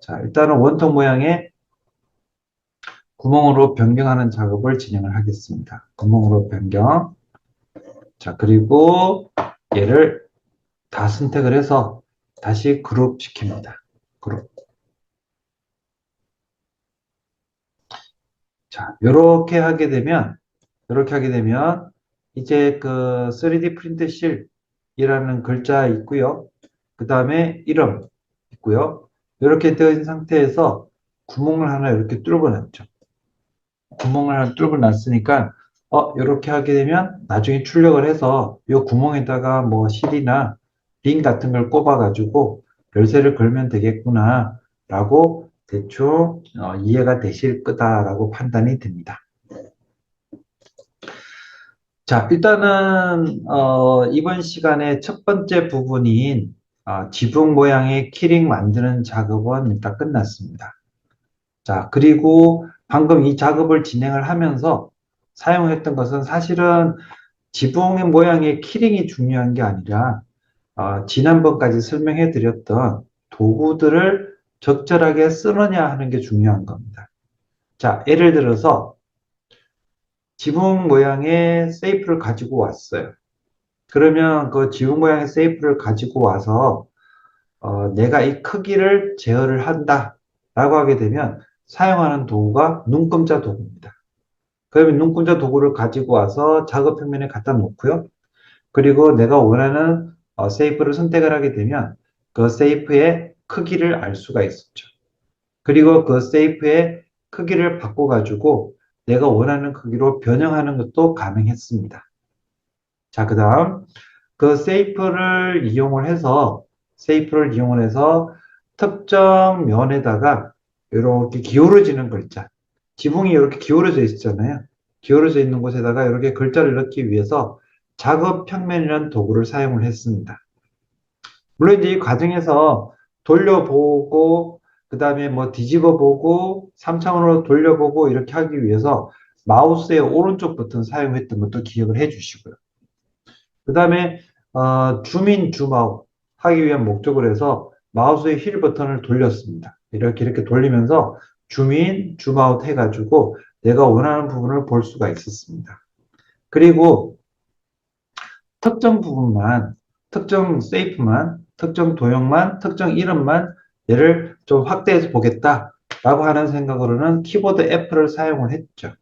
자, 일단은 원통 모양의 구멍으로 변경하는 작업을 진행을 하겠습니다. 구멍으로 변경. 자, 그리고 얘를 다 선택을 해서 다시 그룹 시킵니다. 그룹. 자, 이렇게 하게 되면 이제 그 3D 프린트 실이라는 글자 있고요. 그 다음에 이름 있고요. 이렇게 되어 있는 상태에서 구멍을 하나 이렇게 뚫어 놨죠. 구멍을 하나 뚫어 놨으니까 이렇게 하게 되면 나중에 출력을 해서 이 구멍에다가 뭐 실이나 링 같은 걸 꼽아 가지고 열쇠를 걸면 되겠구나 라고 대충 이해가 되실 거다라고 판단이 됩니다. 자, 일단은 이번 시간에 첫 번째 부분인 지붕 모양의 키링 만드는 작업은 일단 끝났습니다. 자, 그리고 방금 이 작업을 진행을 하면서 사용했던 것은 사실은 지붕의 모양의 키링이 중요한 게 아니라 지난번까지 설명해 드렸던 도구들을 적절하게 쓰느냐 하는 게 중요한 겁니다. 자, 예를 들어서 지붕 모양의 세이프를 가지고 왔어요. 그러면 그 지붕 모양의 세이프를 가지고 와서 내가 이 크기를 제어를 한다 라고 하게 되면 사용하는 도구가 눈금자 도구입니다. 그러면 눈금자 도구를 가지고 와서 작업 평면에 갖다 놓고요. 그리고 내가 원하는 세이프를 선택을 하게 되면 그 세이프의 크기를 알 수가 있었죠. 그리고 그 세이프의 크기를 바꿔가지고 내가 원하는 크기로 변형하는 것도 가능했습니다. 자, 그 다음 그 세이프를 이용을 해서 특정 면에다가 이렇게 기울어지는 글자, 지붕이 이렇게 기울어져 있잖아요. 기울어져 있는 곳에다가 이렇게 글자를 넣기 위해서 작업 평면이라는 도구를 사용을 했습니다. 물론 이제 이 과정에서 돌려보고 그 다음에 뭐 뒤집어 보고 3차원으로 돌려보고 이렇게 하기 위해서 마우스의 오른쪽 버튼 사용했던 것도 기억을 해 주시고요. 그 다음에 줌인 줌아웃 하기 위한 목적으로 해서 마우스의 휠 버튼을 돌렸습니다. 이렇게 돌리면서 줌인 줌아웃 해가지고 내가 원하는 부분을 볼 수가 있었습니다. 그리고 특정 부분만, 특정 세이프만, 특정 도형만, 특정 이름만 얘를 좀 확대해서 보겠다라고 하는 생각으로는 키보드 F를 사용을 했죠.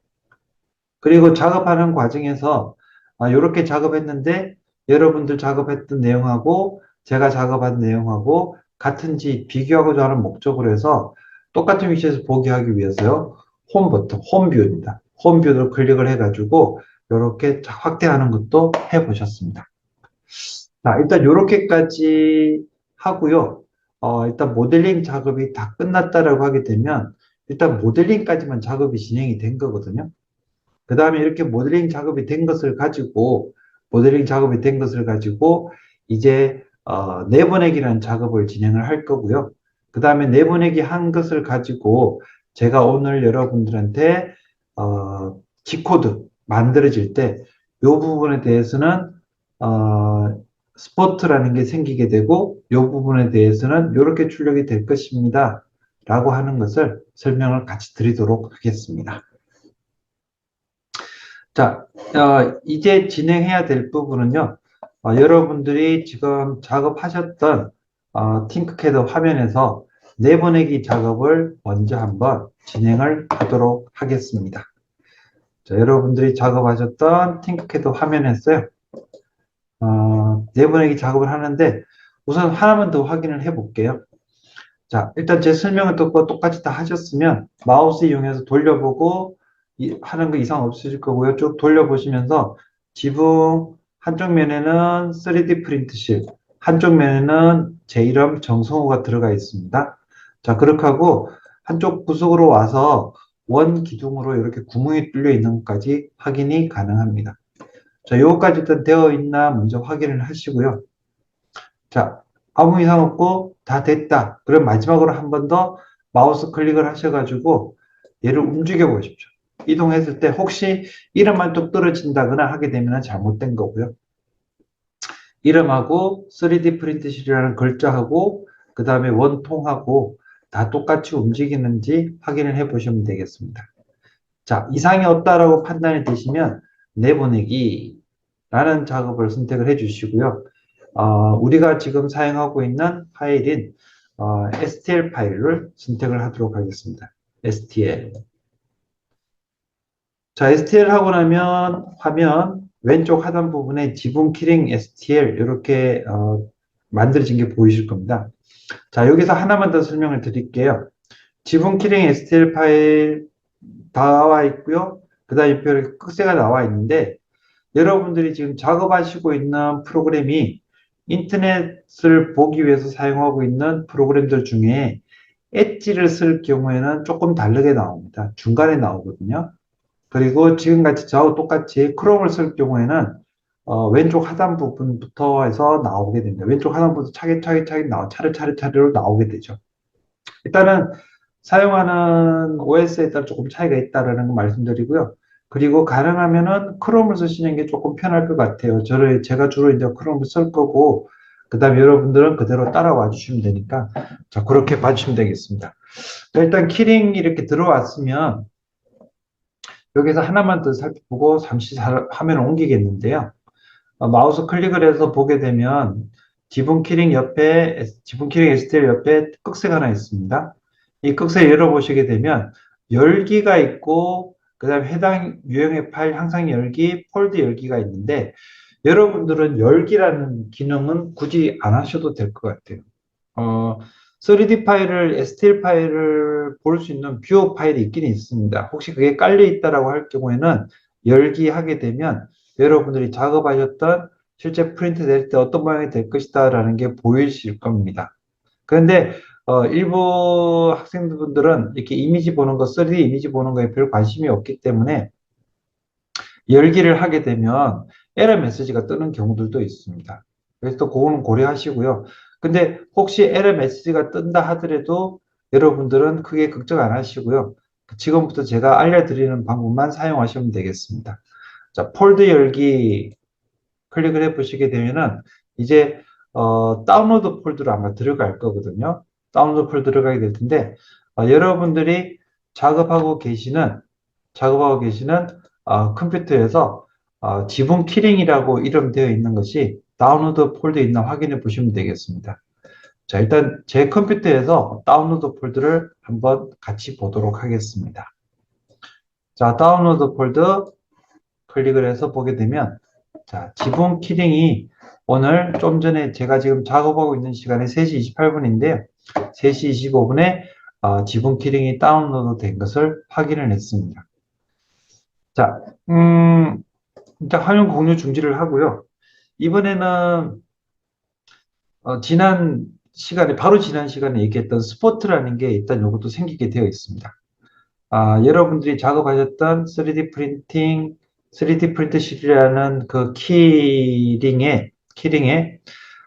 그리고 작업하는 과정에서 이렇게 작업했는데 여러분들 작업했던 내용하고 제가 작업한 내용하고 같은지 비교하고자 하는 목적으로 해서 똑같은 위치에서 보게 하기 위해서요. 홈 버튼, 홈뷰입니다. 홈뷰를 클릭을 해가지고 이렇게 확대하는 것도 해보셨습니다. 자, 일단 이렇게까지 하고요. 일단 모델링 작업이 다 끝났다라고 하게 되면 일단 모델링까지만 작업이 진행이 된 거거든요. 그 다음에 이렇게 모델링 작업이 된 것을 가지고 이제 내보내기라는 작업을 진행을 할 거고요. 그 다음에 내보내기 한 것을 가지고 제가 오늘 여러분들한테 G코드 만들어질 때 이 부분에 대해서는 스포트라는 게 생기게 되고 이 부분에 대해서는 이렇게 출력이 될 것입니다. 라고 하는 것을 설명을 같이 드리도록 하겠습니다. 자, 이제 진행해야 될 부분은요. 여러분들이 지금 작업하셨던 팅크캐드 화면에서 내보내기 작업을 먼저 한번 진행을 하도록 하겠습니다. 자, 여러분들이 작업하셨던 팅크캐드 화면에서요. 내보내기 작업을 하는데 우선 하나만 더 확인을 해 볼게요. 자, 일단 제 설명을 듣고 똑같이 다 하셨으면 마우스 이용해서 돌려보고 하는 거 이상 없으실 거고요. 쭉 돌려보시면서 지붕 한쪽 면에는 3D 프린트실, 한쪽 면에는 제 이름 정성호가 들어가 있습니다. 자, 그렇게 하고 한쪽 구석으로 와서 원 기둥으로 이렇게 구멍이 뚫려 있는 것까지 확인이 가능합니다. 자, 요거까지 일단 되어 있나 먼저 확인을 하시고요. 자, 아무 이상 없고 다 됐다. 그럼 마지막으로 한 번 더 마우스 클릭을 하셔가지고 얘를 움직여 보십시오. 이동했을 때 혹시 이름만 뚝 떨어진다거나 하게 되면 잘못된 거고요. 이름하고 3D 프린트실이라는 글자하고 그 다음에 원통하고 다 똑같이 움직이는지 확인을 해 보시면 되겠습니다. 자, 이상이 없다라고 판단이 되시면 내보내기라는 작업을 선택을 해 주시고요. 우리가 지금 사용하고 있는 파일인 STL 파일을 선택을 하도록 하겠습니다. STL. 자, STL 하고 나면 화면 왼쪽 하단 부분에 지붕 키링 STL 이렇게 만들어진 게 보이실 겁니다. 자, 여기서 하나만 더 설명을 드릴게요. 지붕 키링 STL 파일 다 나와 있고요. 그 다음에 이렇게 끝새가 나와 있는데 여러분들이 지금 작업하시고 있는 프로그램이 인터넷을 보기 위해서 사용하고 있는 프로그램들 중에 엣지를 쓸 경우에는 조금 다르게 나옵니다. 중간에 나오거든요. 그리고 지금같이 저하고 똑같이 크롬을 쓸 경우에는 왼쪽 하단 부분부터 해서 나오게 됩니다. 왼쪽 하단부터 차례차례 차례차례로 나오게 되죠. 일단은 사용하는 OS에 따라 조금 차이가 있다라는 거 말씀드리고요. 그리고 가능하면은 크롬을 쓰시는 게 조금 편할 것 같아요. 제가 주로 이제 크롬을 쓸 거고, 그 다음에 여러분들은 그대로 따라와 주시면 되니까, 자, 그렇게 봐주시면 되겠습니다. 일단 키링 이렇게 들어왔으면, 여기서 하나만 더 살펴보고 잠시 화면을 옮기겠는데요. 마우스 클릭을 해서 보게 되면 지붕 키링 STL 옆에 끝색 하나 있습니다. 이 끝색 열어보시게 되면 열기가 있고 그 다음에 해당 유형의 파일 항상 열기, 폴드 열기가 있는데 여러분들은 열기라는 기능은 굳이 안 하셔도 될 것 같아요. 어, 3D 파일을, STL 파일을 볼 수 있는 뷰어 파일이 있긴 있습니다. 혹시 그게 깔려 있다라고 할 경우에는 열기하게 되면 여러분들이 작업하셨던 실제 프린트 될 때 어떤 모양이 될 것이다라는 게 보이실 겁니다. 그런데 일부 학생분들은 이렇게 이미지 보는 거, 3D 이미지 보는 거에 별 관심이 없기 때문에 열기를 하게 되면 에러 메시지가 뜨는 경우들도 있습니다. 그래서 또 그거는 고려하시고요. 근데 혹시 에러 메시지가 뜬다 하더라도 여러분들은 크게 걱정 안 하시고요. 지금부터 제가 알려드리는 방법만 사용하시면 되겠습니다. 자, 폴드 열기 클릭을 해 보시게 되면은 이제 다운로드 폴더로 아마 들어갈 거거든요. 다운로드 폴더 들어가게 될 텐데 여러분들이 작업하고 계시는 컴퓨터에서 지붕 키링이라고 이름되어 있는 것이 다운로드 폴더에 있나 확인해 보시면 되겠습니다. 자, 일단 제 컴퓨터에서 다운로드 폴더를 한번 같이 보도록 하겠습니다. 자, 다운로드 폴더 클릭을 해서 보게 되면 자, 지붕 키링이 오늘 좀 전에 제가 지금 작업하고 있는 시간에 3시 28분인데요. 3시 25분에 지붕 키링이 다운로드 된 것을 확인을 했습니다. 자, 일단 화면 공유 중지를 하고요. 이번에는 바로 지난 시간에 얘기했던 스포트라는 게 일단 이것도 생기게 되어 있습니다. 여러분들이 작업하셨던 3D 프린트실이라는 그 키링에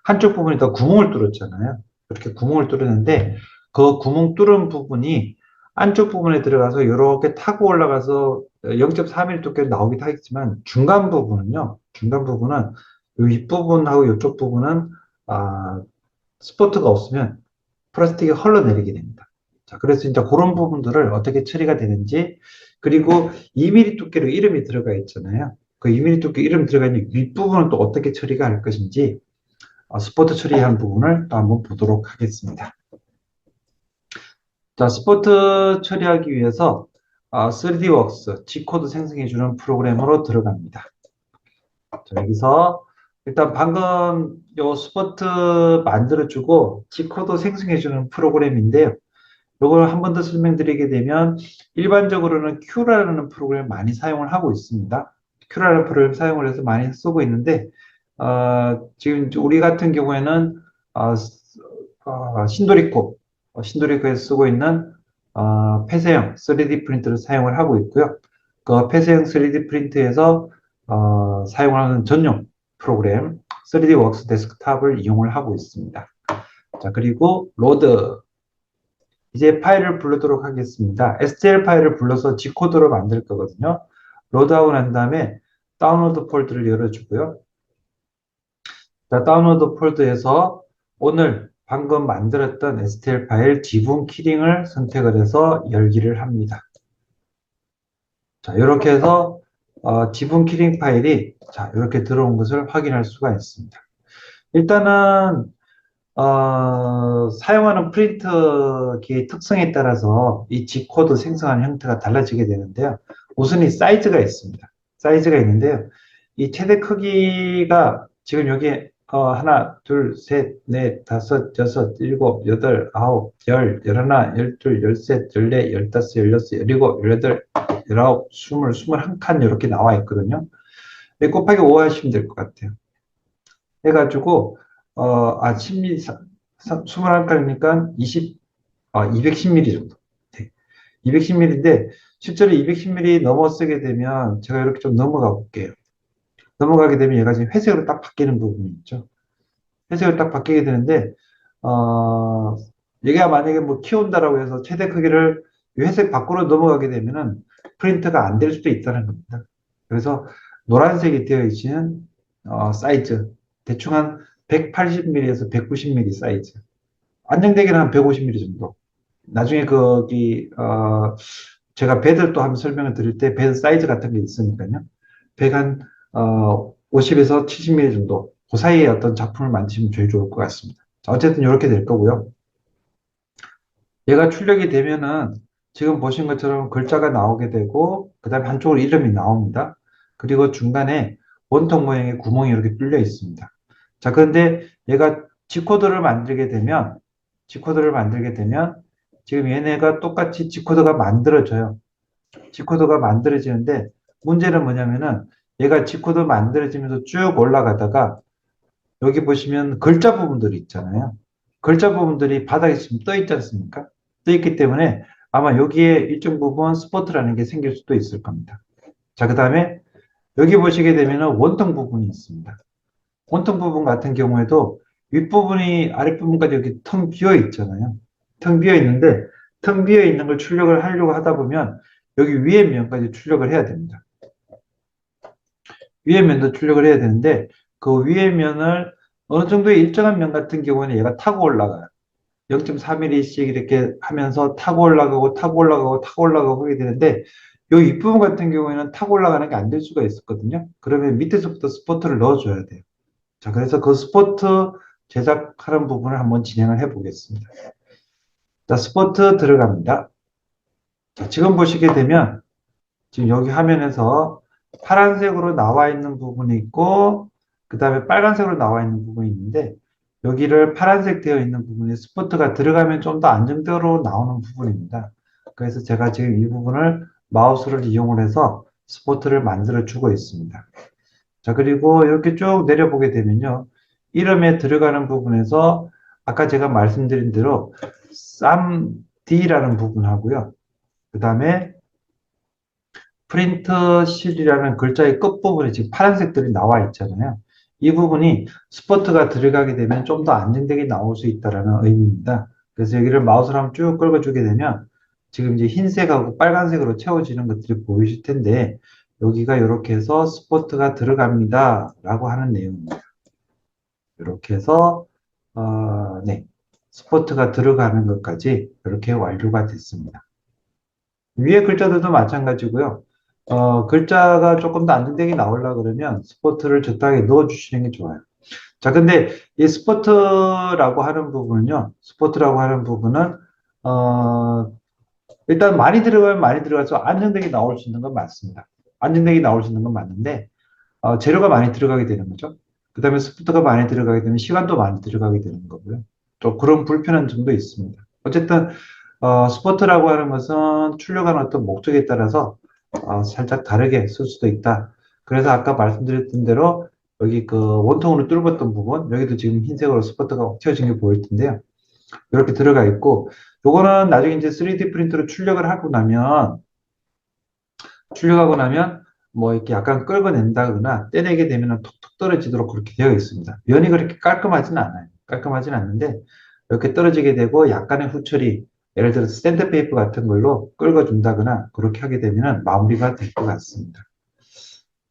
한쪽 부분이 더 구멍을 뚫었잖아요. 그렇게 구멍을 뚫었는데 그 구멍 뚫은 부분이 안쪽 부분에 들어가서 이렇게 타고 올라가서 0.3mm 두께 나오기도 하겠지만 중간 부분은 이 윗부분하고 이쪽 부분은 스포트가 없으면 플라스틱이 흘러내리게 됩니다. 자, 그래서 이제 그런 부분들을 어떻게 처리가 되는지, 그리고 2mm 두께로 이름이 들어가 있잖아요. 그 2mm 두께 이름 들어가 있는 윗부분은 또 어떻게 처리가 할 것인지, 스포트 처리한 부분을 또 한번 보도록 하겠습니다. 자, 스포트 처리하기 위해서, 3D웍스 G코드 생성해주는 프로그램으로 들어갑니다. 자, 여기서 일단 방금 요 스포트 만들어주고 G코드 생성해주는 프로그램인데요. 이걸 한 번 더 설명드리게 되면 일반적으로는 Q라는 프로그램을 많이 사용을 하고 있습니다. Q라는 프로그램 사용을 해서 많이 쓰고 있는데 지금 우리 같은 경우에는 신도리코에서 쓰고 있는 폐쇄형 3D 프린터를 사용을 하고 있고요. 그 폐쇄형 3D 프린터에서 사용하는 전용 프로그램 3D웍스 데스크탑을 이용을 하고 있습니다. 자, 그리고 로드. 이제 파일을 불러도록 하겠습니다. STL 파일을 불러서 G코드로 만들 거거든요. 로드하고 난 다음에 다운로드 폴더를 열어주고요. 자, 다운로드 폴더에서 오늘 방금 만들었던 STL 파일 지분 키링을 선택을 해서 열기를 합니다. 자, 이렇게 해서 지분 키링 파일이 자, 이렇게 들어온 것을 확인할 수가 있습니다. 일단은 사용하는 프린터기의 특성에 따라서 이 G코드 생성하는 형태가 달라지게 되는데요. 우선 이 사이즈가 있습니다. 사이즈가 있는데요. 이 최대 크기가 지금 여기 하나, 둘, 셋, 넷, 다섯, 여섯, 일곱, 여덟, 아홉, 열, 열하나, 열둘, 열셋, 열넷, 열다섯, 열여섯, 열일곱, 열여덟, 열아홉, 스물, 21칸 이렇게 나와 있거든요. 곱하기 5 하시면 될 것 같아요. 해가지고 21칸이니까 210mm 정도. 네. 210mm인데, 실제로 210mm 넘어 쓰게 되면, 제가 이렇게 좀 넘어가 볼게요. 넘어가게 되면 얘가 지금 회색으로 딱 바뀌는 부분이 있죠. 회색으로 딱 바뀌게 되는데, 얘가 만약에 뭐 키운다라고 해서 최대 크기를 회색 밖으로 넘어가게 되면은 프린트가 안 될 수도 있다는 겁니다. 그래서 노란색이 되어 있는 사이즈, 대충 한 180mm에서 190mm 사이즈. 안정되게는 한 150mm 정도. 나중에 거기 제가 배들 또 한번 설명을 드릴 때 배드 사이즈 같은 게 있으니까요. 50에서 70mm 정도. 그 사이에 어떤 작품을 만드시면 제일 좋을 것 같습니다. 자, 어쨌든 이렇게 될 거고요. 얘가 출력이 되면은 지금 보신 것처럼 글자가 나오게 되고 그 다음에 한쪽으로 이름이 나옵니다. 그리고 중간에 원통 모양의 구멍이 이렇게 뚫려 있습니다. 자, 그런데 얘가 G코드를 만들게 되면 지금 얘네가 똑같이 G코드가 만들어져요. G코드가 만들어지는데 문제는 뭐냐면은 얘가 G코드 만들어지면서 쭉 올라가다가 여기 보시면 글자 부분들이 있잖아요. 글자 부분들이 바닥에 지금 떠 있지 않습니까? 떠 있기 때문에 아마 여기에 일정 부분 스포트라는 게 생길 수도 있을 겁니다. 자, 그 다음에 여기 보시게 되면 원통 부분이 있습니다. 원통 부분 같은 경우에도 윗부분이 아랫부분까지 여기 텅 비어 있잖아요. 텅 비어 있는데 텅 비어 있는 걸 출력을 하려고 하다 보면 여기 위에 면까지 출력을 해야 됩니다. 위에 면도 출력을 해야 되는데 그 위에 면을 어느 정도의 일정한 면 같은 경우는 얘가 타고 올라가요. 0.4mm씩 이렇게 하면서 타고 올라가고 타고 올라가고 타고 올라가고 하게 되는데 이 윗부분 같은 경우에는 타고 올라가는 게 안 될 수가 있었거든요. 그러면 밑에서부터 스포트를 넣어줘야 돼요. 자, 그래서 그 스포트 제작하는 부분을 한번 진행을 해 보겠습니다. 자, 스포트 들어갑니다. 자, 지금 보시게 되면 지금 여기 화면에서 파란색으로 나와 있는 부분이 있고 그 다음에 빨간색으로 나와 있는 부분이 있는데 여기를 파란색 되어 있는 부분에 스포트가 들어가면 좀 더 안정적으로 나오는 부분입니다. 그래서 제가 지금 이 부분을 마우스를 이용을 해서 스포트를 만들어 주고 있습니다. 자, 그리고 이렇게 쭉 내려보게 되면요. 이름에 들어가는 부분에서 아까 제가 말씀드린 대로 쌈D라는 부분하고요. 그 다음에 프린트실이라는 글자의 끝부분에 지금 파란색들이 나와 있잖아요. 이 부분이 스포트가 들어가게 되면 좀 더 안정되게 나올 수 있다는 의미입니다. 그래서 여기를 마우스를 한번 쭉 끌어주게 되면 지금 이제 흰색하고 빨간색으로 채워지는 것들이 보이실 텐데 여기가 이렇게 해서 스포트가 들어갑니다 라고 하는 내용입니다. 이렇게 해서 네, 스포트가 들어가는 것까지 이렇게 완료가 됐습니다. 위에 글자들도 마찬가지고요. 글자가 조금 더 안정되게 나오려고 그러면 스포트를 적당히 넣어 주시는 게 좋아요. 자, 근데 이 스포트라고 하는 부분은요, 스포트라고 하는 부분은 일단 많이 들어가면 많이 들어가서 안정되게 나올 수 있는 건 맞습니다. 안정되게 나올 수 있는 건 맞는데 재료가 많이 들어가게 되는 거죠. 그 다음에 스프트가 많이 들어가게 되면 시간도 많이 들어가게 되는 거고요. 또 그런 불편한 점도 있습니다. 어쨌든 스포트라고 하는 것은 출력하는 어떤 목적에 따라서 살짝 다르게 쓸 수도 있다. 그래서 아까 말씀드렸던 대로 여기 그 원통으로 뚫었던 부분, 여기도 지금 흰색으로 스포트가 튀어진 게 보일 텐데요. 이렇게 들어가 있고, 요거는 나중에 이제 3D 프린터로 출력하고 나면 뭐 이렇게 약간 긁어낸다거나 떼내게 되면 톡톡 떨어지도록 그렇게 되어 있습니다. 면이 그렇게 깔끔하진 않아요. 깔끔하진 않는데 이렇게 떨어지게 되고 약간의 후처리, 예를 들어서 샌드페이퍼 같은 걸로 긁어준다거나 그렇게 하게 되면 마무리가 될 것 같습니다.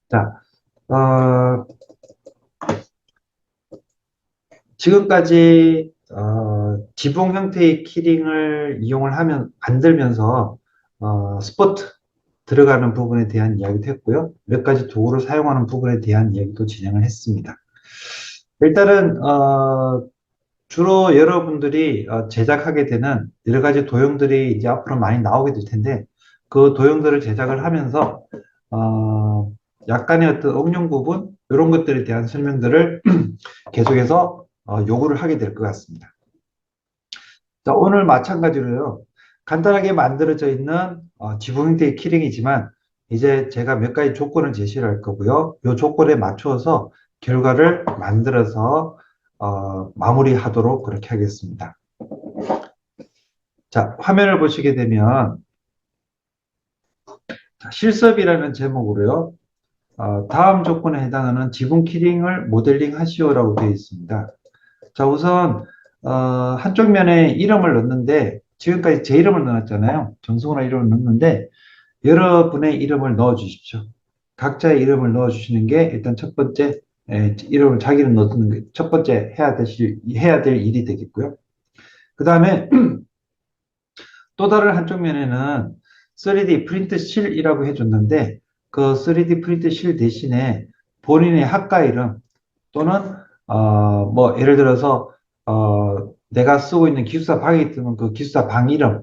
자, 지금까지 지붕 형태의 키링을 이용을 하면 만들면서 스포트 들어가는 부분에 대한 이야기도 했고요. 몇 가지 도구를 사용하는 부분에 대한 이야기도 진행을 했습니다. 일단은 주로 여러분들이 제작하게 되는 여러 가지 도형들이 이제 앞으로 많이 나오게 될 텐데 그 도형들을 제작을 하면서 약간의 어떤 응용 부분 이런 것들에 대한 설명들을 계속해서 요구를 하게 될 것 같습니다. 자, 오늘 마찬가지로요. 간단하게 만들어져 있는 지붕 형태의 키링이지만 이제 제가 몇 가지 조건을 제시를 할 거고요. 이 조건에 맞추어서 결과를 만들어서 마무리하도록 그렇게 하겠습니다. 자, 화면을 보시게 되면 실습이라는 제목으로요. 다음 조건에 해당하는 지붕 키링을 모델링 하시오라고 되어 있습니다. 자, 우선 한쪽 면에 이름을 넣는데 지금까지 제 이름을 넣었잖아요. 정승훈의 이름을 넣는데 여러분의 이름을 넣어 주십시오. 각자의 이름을 넣어 주시는 게 일단 첫 번째 이름을 자기는 넣는 게 첫 번째 해야 될 일이 되겠고요. 그 다음에 또 다른 한쪽 면에는 3D 프린트 실이라고 해줬는데 그 3D 프린트 실 대신에 본인의 학과 이름 또는 뭐 예를 들어서 내가 쓰고 있는 기숙사 방이 있으면 그 기숙사 방 이름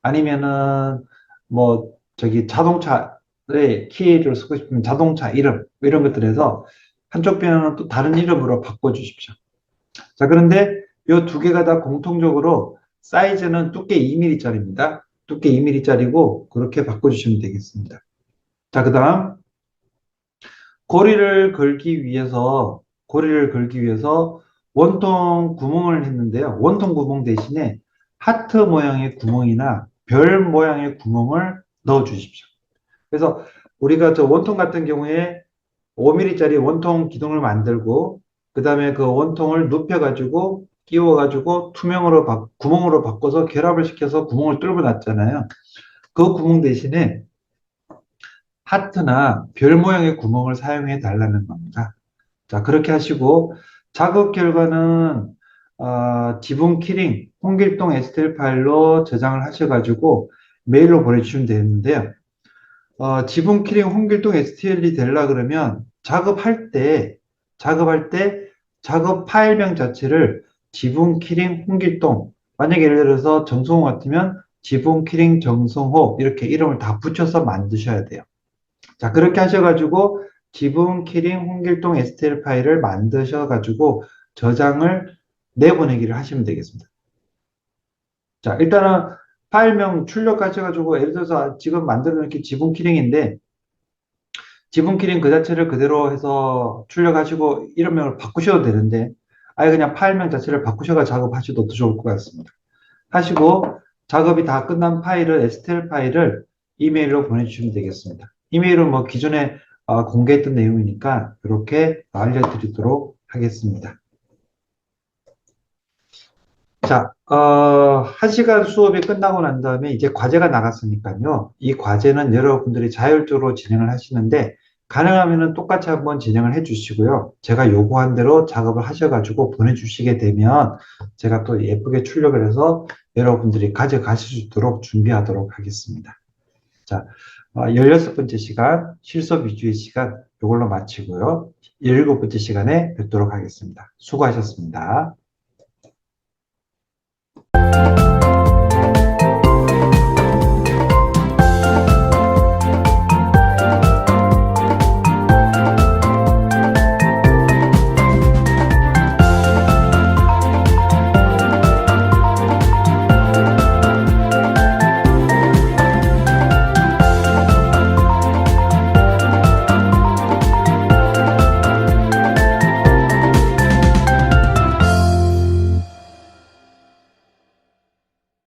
아니면은 뭐 저기 자동차의 키를 쓰고 싶으면 자동차 이름 뭐 이런 것들에서 한쪽 편은 또 다른 이름으로 바꿔주십시오. 자, 그런데 이 두 개가 다 공통적으로 사이즈는 두께 2mm짜리입니다. 두께 2mm짜리고 그렇게 바꿔주시면 되겠습니다. 자, 그 다음 고리를 걸기 위해서 원통 구멍을 했는데요. 원통 구멍 대신에 하트 모양의 구멍이나 별 모양의 구멍을 넣어 주십시오. 그래서 우리가 저 원통 같은 경우에 5mm짜리 원통 기둥을 만들고 그 다음에 그 원통을 눕혀가지고 끼워가지고 구멍으로 바꿔서 결합을 시켜서 구멍을 뚫어 놨잖아요. 그 구멍 대신에 하트나 별 모양의 구멍을 사용해 달라는 겁니다. 자, 그렇게 하시고 작업 결과는 지붕 키링 홍길동 STL 파일로 저장을 하셔가지고 메일로 보내주시면 되는데요. 지붕 키링 홍길동 STL이 되려 그러면 작업할 때 작업 파일명 자체를 지붕 키링 홍길동 만약에 예를 들어서 정성호 같으면 지붕 키링 정성호 이렇게 이름을 다 붙여서 만드셔야 돼요. 자, 그렇게 하셔가지고 지붕 키링 홍길동 STL 파일을 만드셔가지고 저장을 내보내기를 하시면 되겠습니다. 자, 일단은 파일명 출력하셔가지고 예를 들어서 지금 만들어 놓은 게 지붕 키링인데 지붕 키링 그 자체를 그대로 해서 출력하시고 이름명을 바꾸셔도 되는데 아예 그냥 파일명 자체를 바꾸셔가 작업하셔도 더 좋을 것 같습니다. 하시고 작업이 다 끝난 파일을 STL 파일을 이메일로 보내주시면 되겠습니다. 이메일은 뭐 기존에 공개했던 내용이니까 이렇게 알려드리도록 하겠습니다. 자, 1시간 수업이 끝나고 난 다음에 이제 과제가 나갔으니까요. 이 과제는 여러분들이 자율적으로 진행을 하시는데, 가능하면은 똑같이 한번 진행을 해 주시고요. 제가 요구한 대로 작업을 하셔가지고 보내주시게 되면, 제가 또 예쁘게 출력을 해서 여러분들이 가져가실 수 있도록 준비하도록 하겠습니다. 자, 16번째 시간, 실습 위주의 시간, 이걸로 마치고요. 17번째 시간에 뵙도록 하겠습니다. 수고하셨습니다.